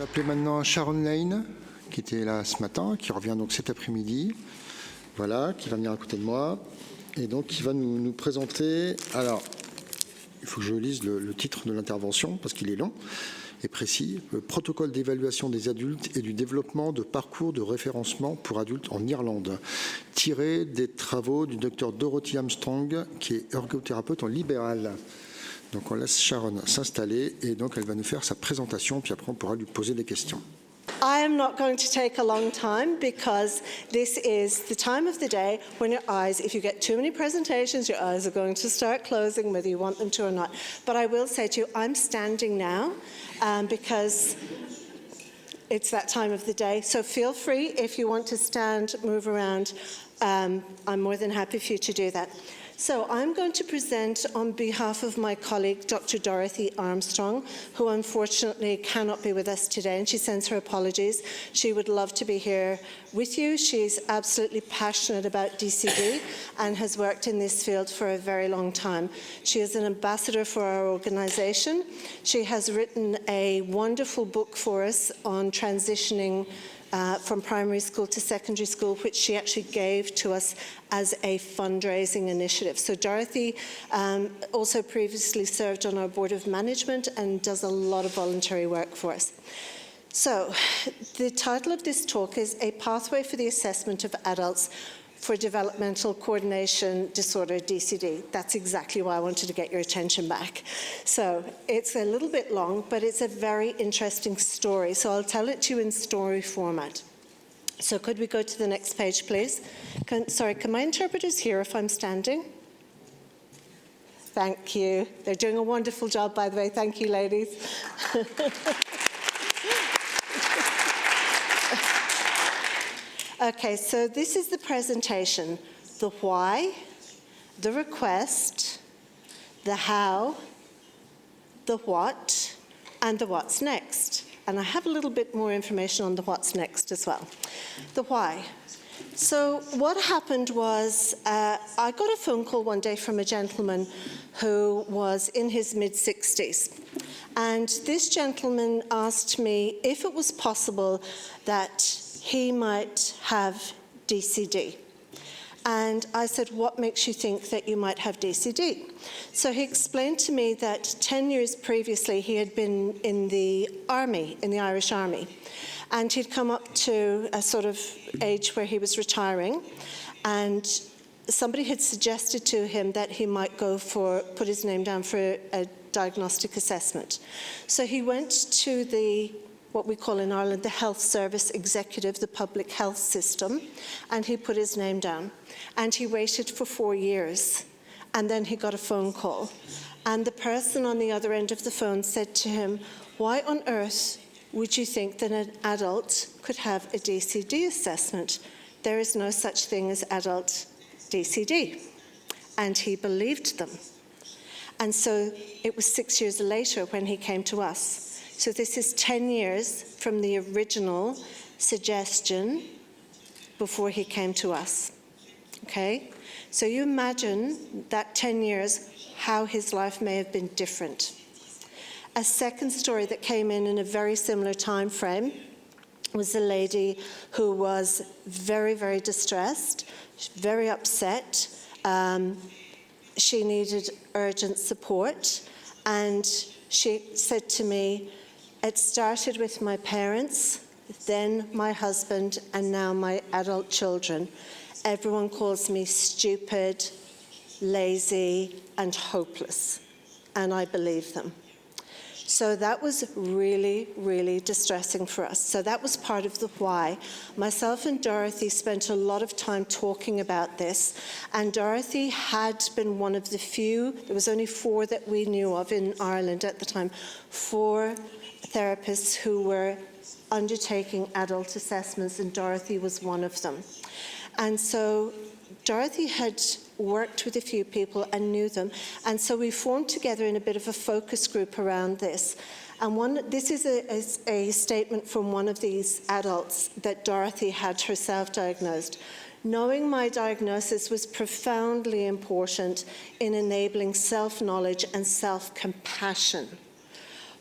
appeler maintenant Sharon Lane, qui était là ce matin, qui revient donc cet après-midi, voilà, qui va venir à côté de moi, et donc qui va nous présenter. Alors, il faut que je lise le titre de l'intervention, parce qu'il est long et précis. Le protocole d'évaluation des adultes et du développement de parcours de référencement pour adultes en Irlande, tiré des travaux du Dr Dorothy Armstrong, qui est ergothérapeute en libéral. Donc on laisse Sharon s'installer et donc elle va nous faire sa présentation, puis après on pourra lui poser des questions. I am not going to take a long time because this is the time of the day when your eyes, if you get too many presentations, your eyes are going to start closing whether you want them to or not. But I will say to you, I'm standing now because it's that time of the day. So feel free if you want to stand, move around. I'm more than happy for you to do that. So I'm going to present on behalf of my colleague, Dr Dorothy Armstrong, who unfortunately cannot be with us today, and she sends her apologies. She would love to be here with you. She's absolutely passionate about DCD and has worked in this field for a very long time. She is an ambassador for our organisation. She has written a wonderful book for us on transitioning from primary school to secondary school, which she actually gave to us as a fundraising initiative. So Dorothy also previously served on our board of management and does a lot of voluntary work for us. So the title of this talk is A Pathway for the Assessment of Adults for Developmental Coordination Disorder, DCD. That's exactly why I wanted to get your attention back. So it's a little bit long, but it's a very interesting story. So I'll tell it to you in story format. So could we go to the next page, please? Can my interpreters hear if I'm standing? Thank you. They're doing a wonderful job, by the way. Thank you, ladies. Okay, so this is the presentation. The why, the request, the how, the what, and the what's next. And I have a little bit more information on the what's next as well. The why. So what happened was I got a phone call one day from a gentleman who was in his mid-60s. And this gentleman asked me if it was possible that he might have DCD. And I said, what makes you think that you might have DCD? So he explained to me that 10 years previously he had been in the army, in the Irish Army. And he'd come up to a sort of age where he was retiring. And somebody had suggested to him that he might put his name down for a diagnostic assessment. So he went to what we call in Ireland the health service executive, the public health system, and he put his name down. And he waited for 4 years, and then he got a phone call. And the person on the other end of the phone said to him, why on earth would you think that an adult could have a DCD assessment? There is no such thing as adult DCD. And he believed them. And so it was 6 years later when he came to us. So this is 10 years from the original suggestion before he came to us, okay? So you imagine that 10 years, how his life may have been different. A second story that came in a very similar time frame was a lady who was very, very distressed, very upset. She needed urgent support, and she said to me, it started with my parents, then my husband, and now my adult children. Everyone calls me stupid, lazy, and hopeless, and I believe them. So that was really, really distressing for us. So that was part of the why. Myself and Dorothy spent a lot of time talking about this, and Dorothy had been one of the few, there was only 4 that we knew of in Ireland at the time, 4 therapists who were undertaking adult assessments, and Dorothy was one of them. And so Dorothy had worked with a few people and knew them, and so we formed together in a bit of a focus group around this. And this is a statement from one of these adults that Dorothy had herself diagnosed. Knowing my diagnosis was profoundly important in enabling self-knowledge and self-compassion.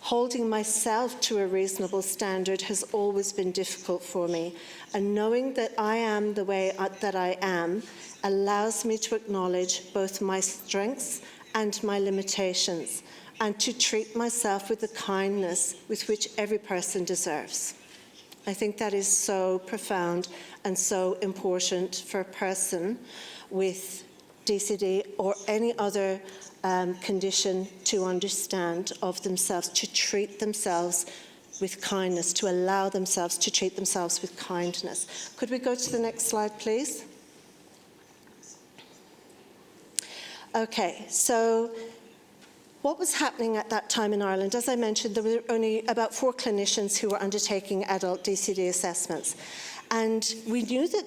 holding myself to a reasonable standard has always been difficult for me. And knowing that I am the way that I am allows me to acknowledge both my strengths and my limitations, and to treat myself with the kindness with which every person deserves. I think that is so profound and so important for a person with DCD or any other condition to understand of themselves, to treat themselves with kindness, to allow themselves to treat themselves with kindness. Could we go to the next slide, please? Okay, so what was happening at that time in Ireland? As I mentioned, there were only about 4 clinicians who were undertaking adult DCD assessments. And we knew that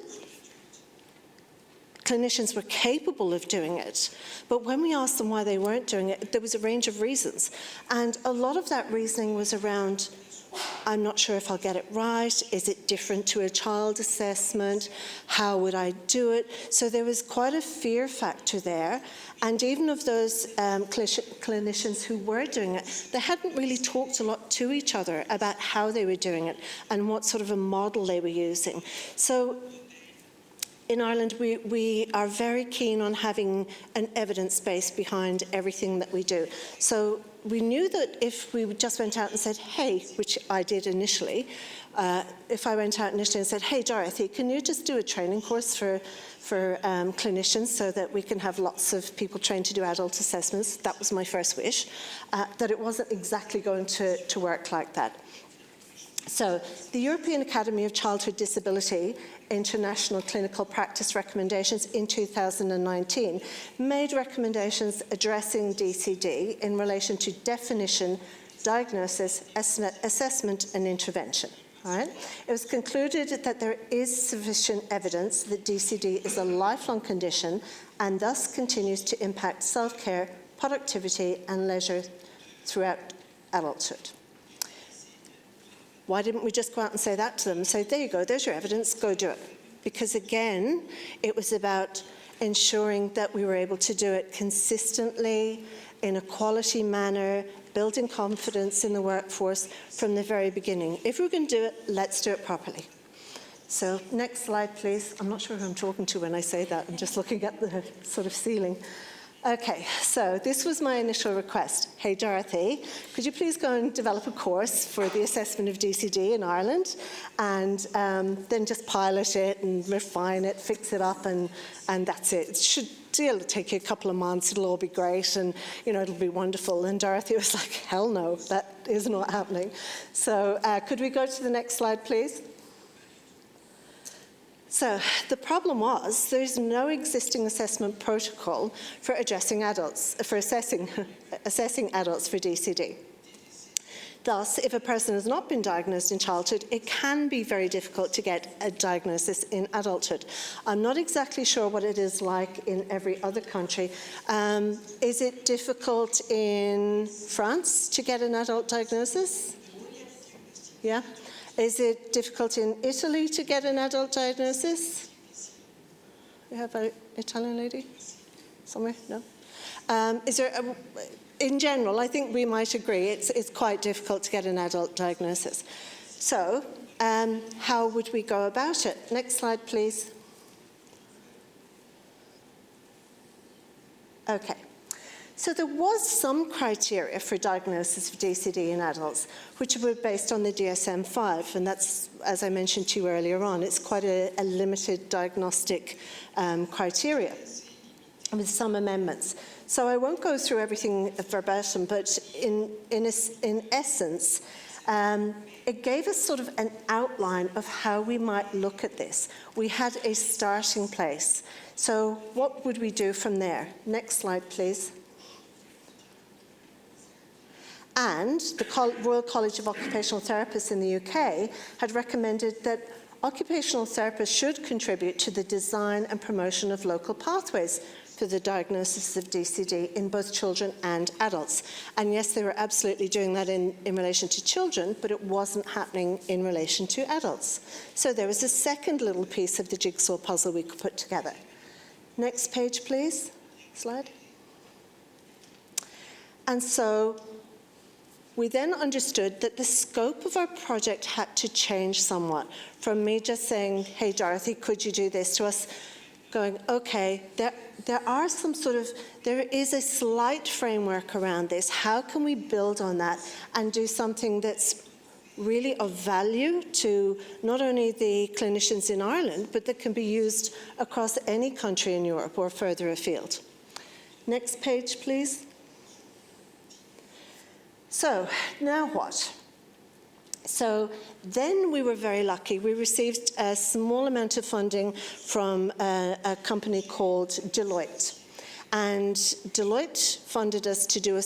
clinicians were capable of doing it, but when we asked them why they weren't doing it, there was a range of reasons. And a lot of that reasoning was around, I'm not sure if I'll get it right, is it different to a child assessment, how would I do it? So there was quite a fear factor there, and even of those clinicians who were doing it, they hadn't really talked a lot to each other about how they were doing it and what sort of a model they were using. So in Ireland, we are very keen on having an evidence base behind everything that we do. So we knew that if we just went out and said, hey, which I did initially, if I went out initially and said, hey, Dorothy, can you just do a training course for clinicians so that we can have lots of people trained to do adult assessments? That was my first wish, that it wasn't exactly going to work like that. So the European Academy of Childhood Disability International Clinical Practice Recommendations in 2019 made recommendations addressing DCD in relation to definition, diagnosis, assessment and intervention. Right? It was concluded that there is sufficient evidence that DCD is a lifelong condition and thus continues to impact self-care, productivity and leisure throughout adulthood. Why didn't we just go out and say that to them and say, there you go, there's your evidence, go do it? Because again, it was about ensuring that we were able to do it consistently, in a quality manner, building confidence in the workforce from the very beginning. If we're going to do it, let's do it properly. So next slide, please. I'm not sure who I'm talking to when I say that. I'm just looking at the sort of ceiling. Okay, so this was my initial request. Hey, Dorothy, could you please go and develop a course for the assessment of DCD in Ireland and then just pilot it and refine it, fix it up, and that's it. It should take you a couple of months. It'll all be great and, you know, it'll be wonderful. And Dorothy was like, hell no, that is not happening. So could we go to the next slide, please? So the problem was there's no existing assessment protocol for assessing adults for DCD. Thus, if a person has not been diagnosed in childhood, it can be very difficult to get a diagnosis in adulthood. I'm not exactly sure what it is like in every other country. Is it difficult in France to get an adult diagnosis? Yeah? Is it difficult in Italy to get an adult diagnosis? We have an Italian lady somewhere? No? Is there in general, I think we might agree it's quite difficult to get an adult diagnosis. So how would we go about it? Next slide, please. Okay. So there was some criteria for diagnosis of DCD in adults, which were based on the DSM-5, and that's, as I mentioned to you earlier on, it's quite a limited diagnostic criteria with some amendments. So I won't go through everything verbatim, but in essence, it gave us sort of an outline of how we might look at this. We had a starting place. So what would we do from there? Next slide, please. And the Royal College of Occupational Therapists in the UK had recommended that occupational therapists should contribute to the design and promotion of local pathways for the diagnosis of DCD in both children and adults. And yes, they were absolutely doing that in relation to children, but it wasn't happening in relation to adults. So there was a second little piece of the jigsaw puzzle we could put together. Next page, please. Slide. And so we then understood that the scope of our project had to change somewhat. From me just saying, hey, Dorothy, could you do this, to us going, okay, there is a slight framework around this. How can we build on that and do something that's really of value to not only the clinicians in Ireland, but that can be used across any country in Europe or further afield. Next page, please. So, now what? So then we were very lucky. We received a small amount of funding from a company called Deloitte. And Deloitte funded us to do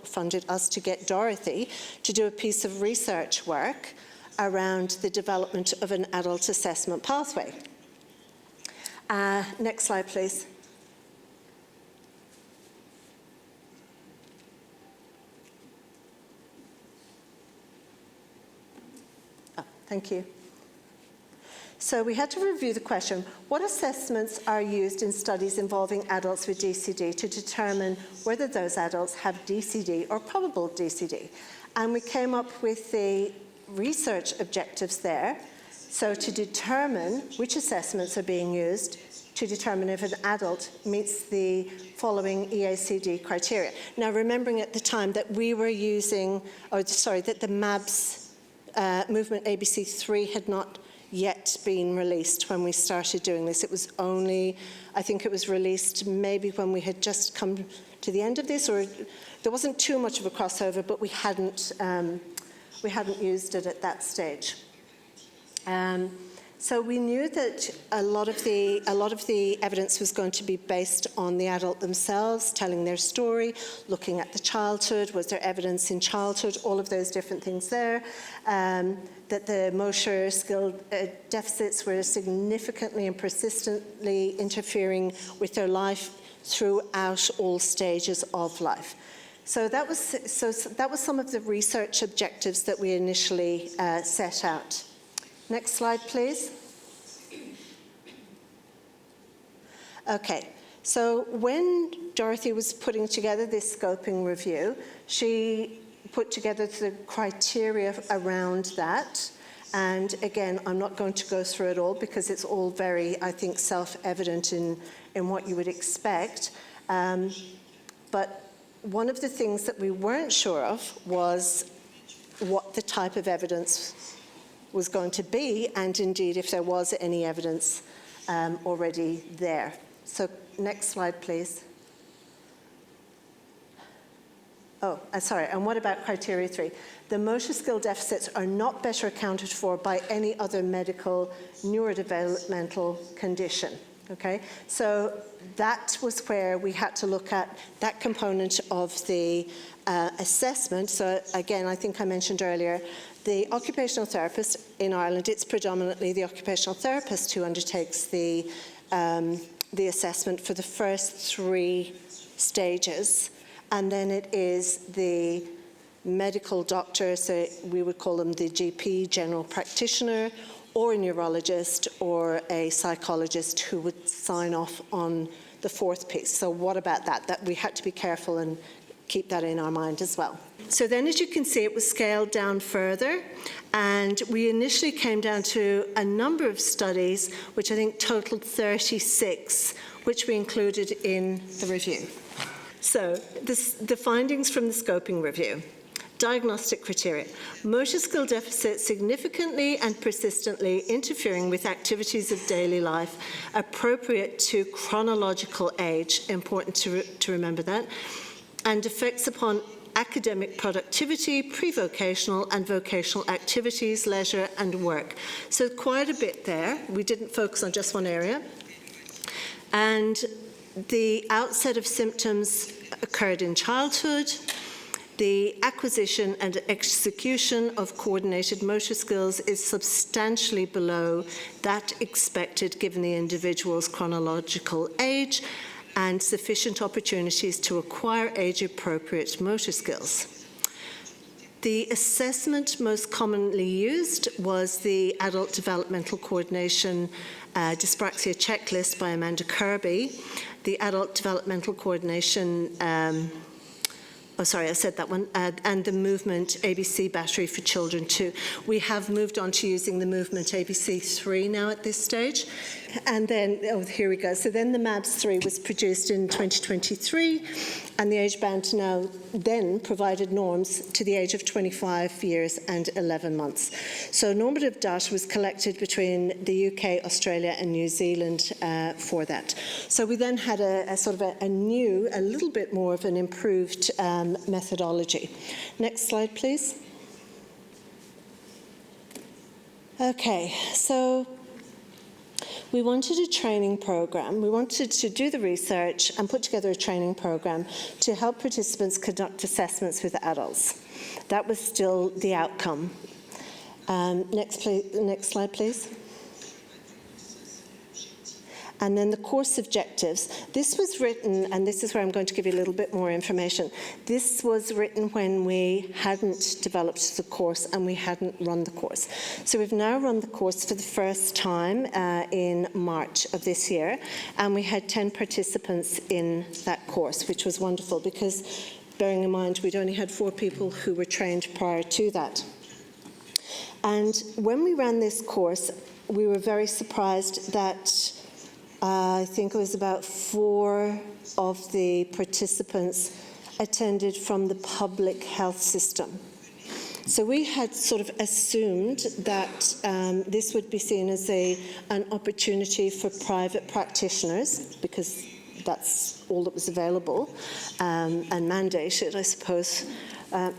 funded us to get Dorothy to do a piece of research work around the development of an adult assessment pathway. Next slide, please. Oh, thank you. So we had to review the question, what assessments are used in studies involving adults with DCD to determine whether those adults have DCD or probable DCD? And we came up with the research objectives there. So to determine which assessments are being used to determine if an adult meets the following EACD criteria. Now, remembering at the time that we were using, that the MABS movement ABC3 had not yet been released when we started doing this. It was only, I think it was released maybe when we had just come to the end of this, or there wasn't too much of a crossover, but we hadn't used it at that stage. So we knew that a lot of the evidence was going to be based on the adult themselves, telling their story, looking at the childhood, was there evidence in childhood, all of those different things there. That the motor skill deficits were significantly and persistently interfering with their life throughout all stages of life. So that was some of the research objectives that we initially set out. Next slide, please. Okay, so when Dorothy was putting together this scoping review, she put together the criteria around that. And again, I'm not going to go through it all because it's all very, I think, self-evident in what you would expect. But one of the things that we weren't sure of was what the type of evidence was going to be, and indeed if there was any evidence already there. So next slide, please. Oh, sorry, and what about criteria 3? The motor skill deficits are not better accounted for by any other medical neurodevelopmental condition, okay? So that was where we had to look at that component of the assessment. So again, I think I mentioned earlier, the occupational therapist in Ireland, it's predominantly the occupational therapist who undertakes the assessment for the first 3 stages. And then it is the medical doctor, so we would call them the GP, general practitioner, or a neurologist or a psychologist who would sign off on the 4th piece. So what about that? That we had to be careful and keep that in our mind as well. So then, as you can see, it was scaled down further, and we initially came down to a number of studies, which I think totaled 36, which we included in the review. So the findings from the scoping review. Diagnostic criteria. Motor skill deficit significantly and persistently interfering with activities of daily life appropriate to chronological age, important to remember that, and effects upon academic productivity, pre-vocational and vocational activities, leisure and work. So quite a bit there. We didn't focus on just one area. And the outset of symptoms occurred in childhood. The acquisition and execution of coordinated motor skills is substantially below that expected given the individual's chronological age and sufficient opportunities to acquire age-appropriate motor skills. The assessment most commonly used was the Adult Developmental Coordination Dyspraxia Checklist by Amanda Kirby, the Adult Developmental Coordination Oh, sorry, I said that one. And the Movement ABC battery for children too. We have moved on to using the Movement ABC 3 now at this stage. And then, oh, here we go. So then the MABS 3 was produced in 2023, and the age band now then provided norms to the age of 25 years and 11 months. So normative data was collected between the UK, Australia and New Zealand for that. So we then had a sort of a new, a little bit more of an improved methodology. Next slide, please. Okay, so we wanted a training program. We wanted to do the research and put together a training program to help participants conduct assessments with adults. That was still the outcome. Next slide, please. And then the course objectives. This was written, and this is where I'm going to give you a little bit more information. This was written when we hadn't developed the course and we hadn't run the course. So we've now run the course for the first time in March of this year, and we had 10 participants in that course, which was wonderful because, bearing in mind, we'd only had 4 people who were trained prior to that. And when we ran this course, we were very surprised that I think it was about 4 of the participants attended from the public health system. So we had sort of assumed that this would be seen as an opportunity for private practitioners, because that's all that was available and mandated, I suppose,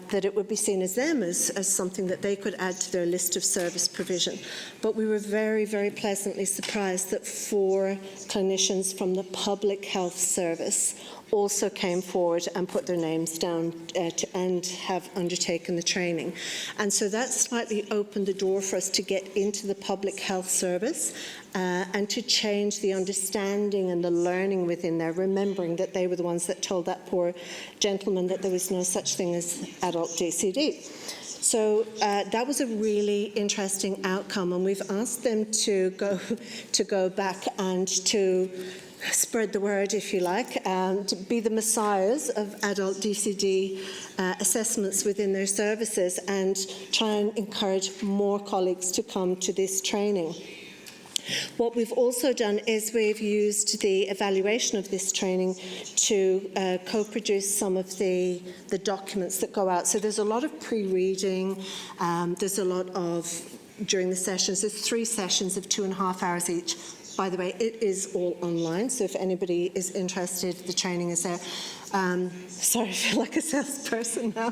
that it would be seen as them as something that they could add to their list of service provision. But we were very, very pleasantly surprised that 4 clinicians from the public health service also came forward and put their names down and have undertaken the training. And so that slightly opened the door for us to get into the public health service and to change the understanding and the learning within there, remembering that they were the ones that told that poor gentleman that there was no such thing as adult DCD. So that was a really interesting outcome, and we've asked them to go back and to spread the word, if you like, to be the messiahs of adult DCD assessments within their services and try and encourage more colleagues to come to this training. What we've also done is we've used the evaluation of this training to co-produce some of the documents that go out. So there's a lot of pre-reading, there's a lot of, during the sessions, there's 3 sessions of 2.5 hours each. By the way, it is all online, so if anybody is interested, the training is there. Sorry, I feel like a salesperson now.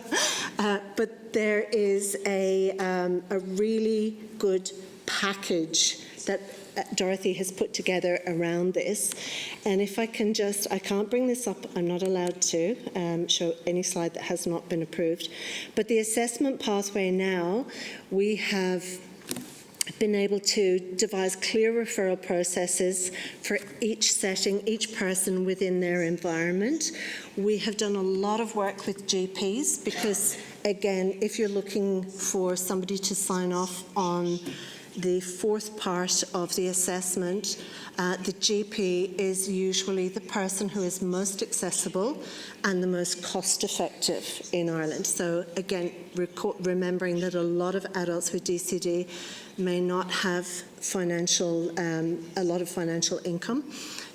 But there is a really good package that Dorothy has put together around this. And if I can just, I can't bring this up, I'm not allowed to show any slide that has not been approved. But the assessment pathway now, we have been able to devise clear referral processes for each setting, each person within their environment. We have done a lot of work with GPs because, again, if you're looking for somebody to sign off on the 4th part of the assessment, the GP is usually the person who is most accessible and the most cost-effective in Ireland. So again, remembering that a lot of adults with DCD may not have a lot of financial income.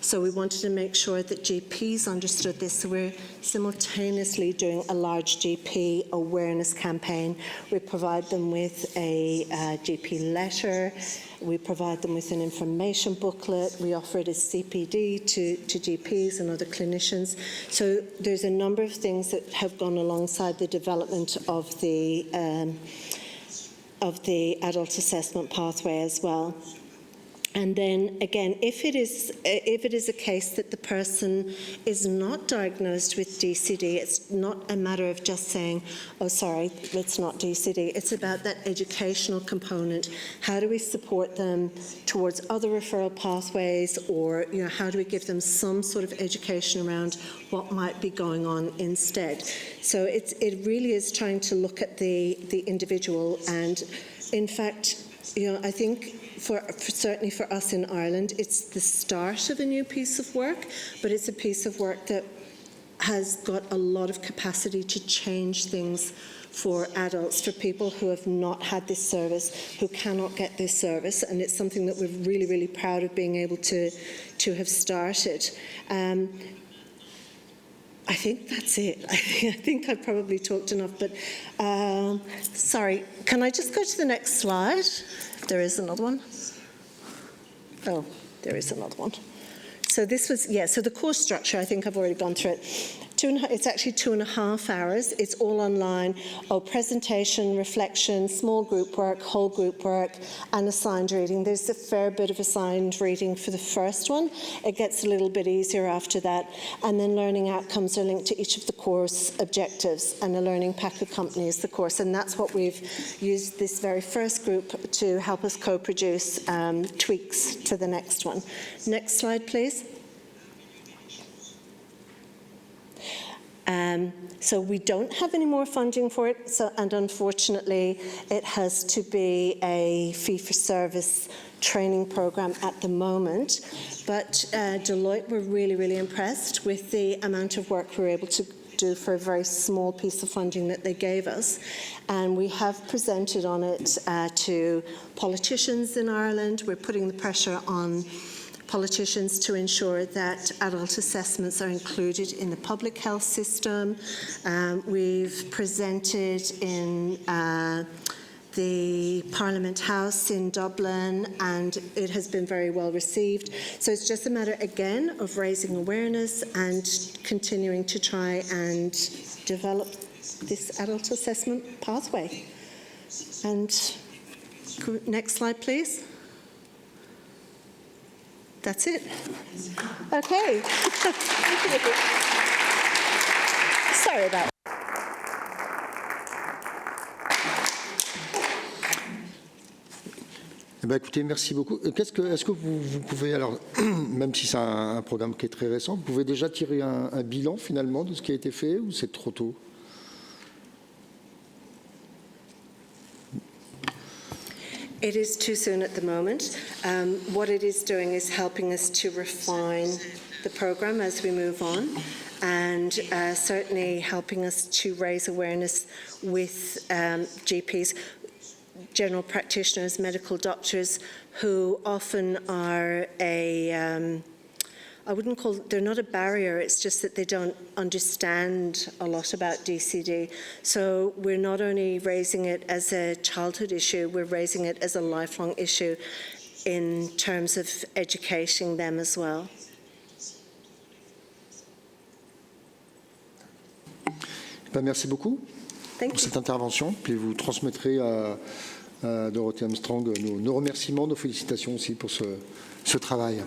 So we wanted to make sure that GPs understood this. So we're simultaneously doing a large GP awareness campaign. We provide them with a GP letter. We provide them with an information booklet. We offer it as CPD to GPs and other clinicians. So there's a number of things that have gone alongside the development of the adult assessment pathway as well. And then again, if it is a case that the person is not diagnosed with DCD, it's not a matter of just saying, oh, sorry, it's not DCD. It's about that educational component. How do we support them towards other referral pathways, or how do we give them some sort of education around what might be going on instead? So it really is trying to look at the individual, and in fact, I think certainly for us in Ireland, it's the start of a new piece of work, but it's a piece of work that has got a lot of capacity to change things for adults, for people who have not had this service, who cannot get this service, and it's something that we're really, really proud of being able to have started. I think that's it. I think I've probably talked enough, but sorry, can I just go to the next slide? There is another one. Oh, there is another one. So this was, so the course structure, I think I've already gone through it. It's actually 2.5 hours. It's all online. Presentation, reflection, small group work, whole group work, and assigned reading. There's a fair bit of assigned reading for the first one. It gets a little bit easier after that. And then learning outcomes are linked to each of the course objectives, and a learning pack accompanies the course. And that's what we've used this very first group to help us co-produce tweaks to the next one. Next slide, please. So we don't have any more funding for it, and unfortunately it has to be a fee-for-service training program at the moment. But Deloitte were really, really impressed with the amount of work we were able to do for a very small piece of funding that they gave us. And we have presented on it to politicians in Ireland. We're putting the pressure on politicians to ensure that adult assessments are included in the public health system. We've presented in the Parliament House in Dublin, and it has been very well received. So it's just a matter, again, of raising awareness and continuing to try and develop this adult assessment pathway. And next slide, please. That's it. Okay. Sorry about that. Écoutez, merci beaucoup. Est-ce que vous pouvez, alors, même si c'est un programme qui est très récent, vous pouvez déjà tirer un bilan finalement de ce qui a été fait, ou c'est trop tôt? It is too soon at the moment. What it is doing is helping us to refine the programme as we move on, and certainly helping us to raise awareness with GPs, general practitioners, medical doctors, who often are I wouldn't call, they're not a barrier, it's just that they don't understand a lot about DCD. So we're not only raising it as a childhood issue, we're raising it as a lifelong issue in terms of educating them as well. Merci beaucoup pour cette intervention. Puis vous transmettrez à Dorothy Armstrong nos remerciements, nos félicitations aussi pour ce travail.